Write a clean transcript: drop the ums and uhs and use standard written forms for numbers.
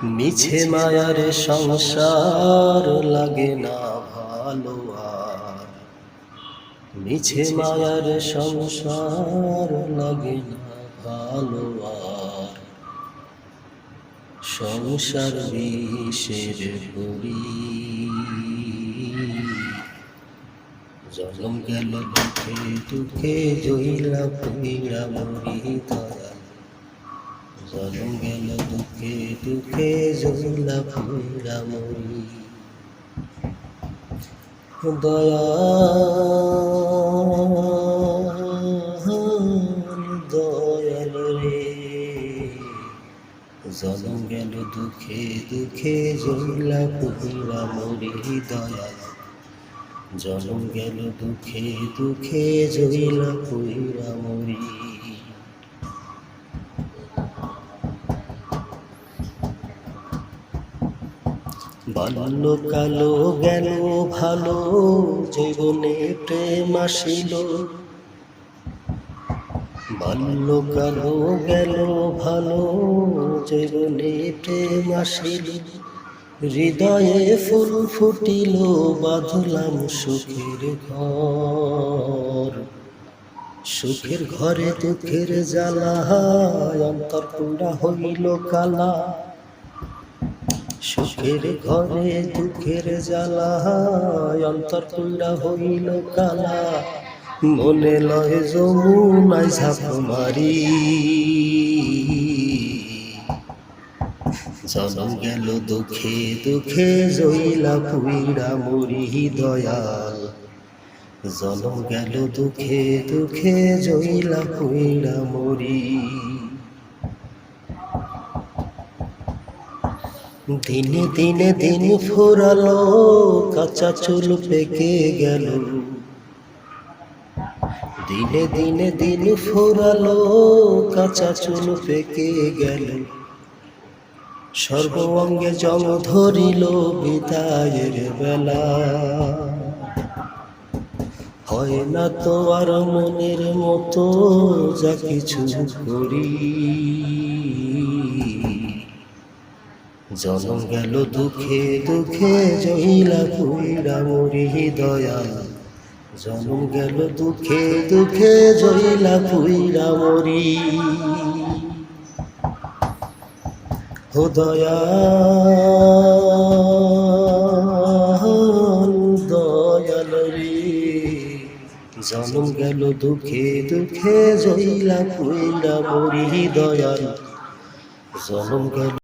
মিছে মায়ার সংসার লাগে না ভালো আর, মিছে মায়ার সংসার লাগে না ভালো আর, সংসার বিষের বড়ি। জনম গেল দুঃখে দুঃখে জইলা পুইরা মরি দয়াল, জনম গেল দুঃখে দুঃখে জইলা পুইরা মরি দয়াল রে। জনম গেল দুঃখে দুঃখে জইলা পুইরা মরি দয়াল, জনম গেল দুঃখে দুঃখে জইলা পুইরা মরি। বাল্যকালো গেল ভালো, জীবনে প্রেম আসিল। বাল্যকালো গেল ভালো, জীবনে প্রেম আসিল। হৃদয়ে ফুল ফুটিল, বাঁধলাম সুখের ঘর। সুখের ঘরে দুঃখের জ্বালা, অন্তর পুরা হইল কালা। সুখের ঘরে দুঃখের জ্বালা, অন্তর পুরা হইল কালা। মনে লয় যমুনায় ঝাঁপ মারি, জনম গেল দুঃখে দুঃখে জইলা পুইরা মরি দয়াল, জনম গেল দুঃখে দুঃখে জইলা পুইরা মরি। দিনে দিনে দিন ফুরালো, কাঁচা চুল পেকে গেল। দিনে দিনে দিন ফুরালো, কাঁচা চুল পেকে গেল। সর্ব অঙ্গে জং ধরিল, বিদায়ের বেলা। হয় না তো আর মনের মতো যা কিছু করি। জনম গেল দুঃখে দুঃখে জইলা পুইরা মরি দয়াল, জনম গেল দুঃখে দুঃখে জইলা পুইরা মরি ও দয়াল দয়াল রে। জনম গেল দুঃখে দুঃখে জইলা পুইরা মরি দয়াল, জনম গেল